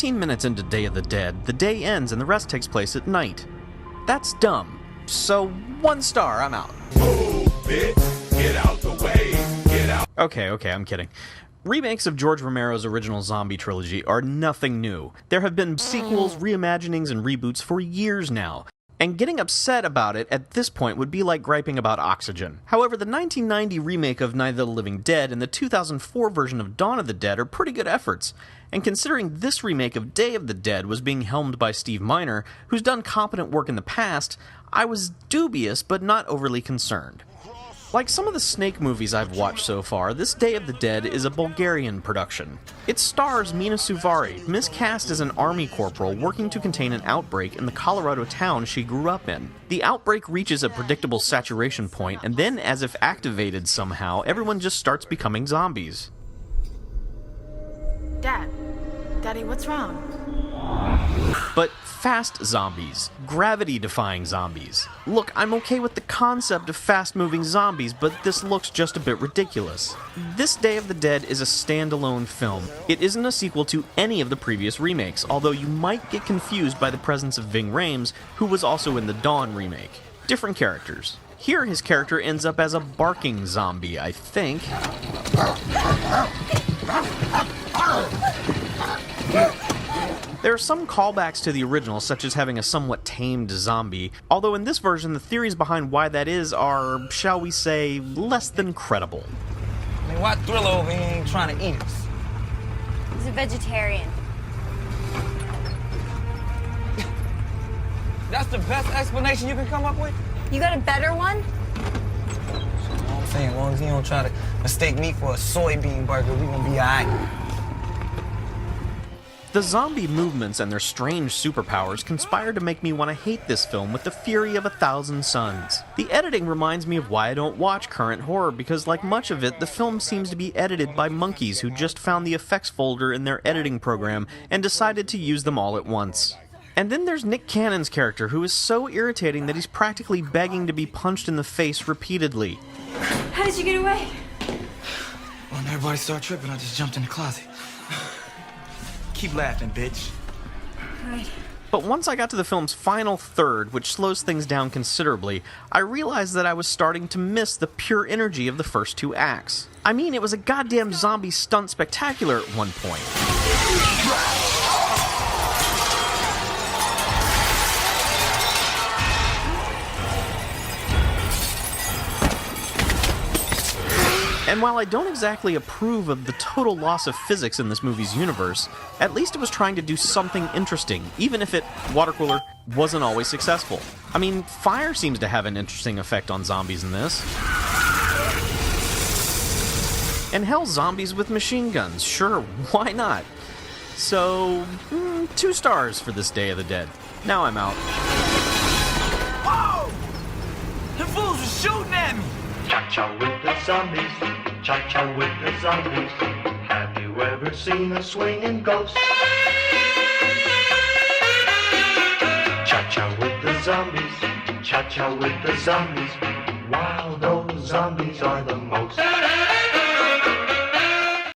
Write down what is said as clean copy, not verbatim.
15 minutes into Day of the Dead, the day ends and the rest takes place at night. That's dumb. So, 1 star, I'm out. Move, bitch. Get out the way. Get out. Okay, I'm kidding. Remakes of George Romero's original zombie trilogy are nothing new. There have been sequels, reimaginings, and reboots for years now. And getting upset about it at this point would be like griping about Oxygen. However, the 1990 remake of Night of the Living Dead and the 2004 version of Dawn of the Dead are pretty good efforts. And considering this remake of Day of the Dead was being helmed by Steve Miner, who's done competent work in the past, I was dubious but not overly concerned. Like some of the Snake movies I've watched so far, this Day of the Dead is a Bulgarian production. It stars Mina Suvari, miscast as an army corporal working to contain an outbreak in the Colorado town she grew up in. The outbreak reaches a predictable saturation point, and then, as if activated somehow, everyone just starts becoming zombies. Daddy, what's wrong? But fast zombies. Gravity-defying zombies. Look, I'm okay with the concept of fast-moving zombies, but this looks just a bit ridiculous. This Day of the Dead is a standalone film. It isn't a sequel to any of the previous remakes, although you might get confused by the presence of Ving Rhames, who was also in the Dawn remake. Different characters. Here, his character ends up as a barking zombie, I think. There are some callbacks to the original, such as having a somewhat tamed zombie, although in this version the theories behind why that is are, shall we say, less than credible. I mean, why Thriller over here ain't trying to eat us? He's a vegetarian. That's the best explanation you can come up with? You got a better one? I'm saying, as long as you don't try to mistake me for a soybean burger, we gonna be alright. The zombie movements and their strange superpowers conspire to make me want to hate this film with the fury of 1,000 suns. The editing reminds me of why I don't watch current horror, because like much of it, the film seems to be edited by monkeys who just found the effects folder in their editing program and decided to use them all at once. And then there's Nick Cannon's character, who is so irritating that he's practically begging to be punched in the face repeatedly. How did you get away? When everybody started tripping, I just jumped in the closet. Keep laughing, bitch. Right. But once I got to the film's final third, which slows things down considerably, I realized that I was starting to miss the pure energy of the first 2 acts. I mean, it was a goddamn zombie stunt spectacular at one point. And while I don't exactly approve of the total loss of physics in this movie's universe, at least it was trying to do something interesting, even if it, water cooler, wasn't always successful. I mean, fire seems to have an interesting effect on zombies in this. And hell, zombies with machine guns, sure, why not? So, 2 stars for this Day of the Dead. Now I'm out. Whoa! The fools were shooting at me! Cha-cha with the zombies, cha-cha with the zombies. Have you ever seen a swinging ghost? Cha-cha with the zombies, cha-cha with the zombies. Wow, those zombies are the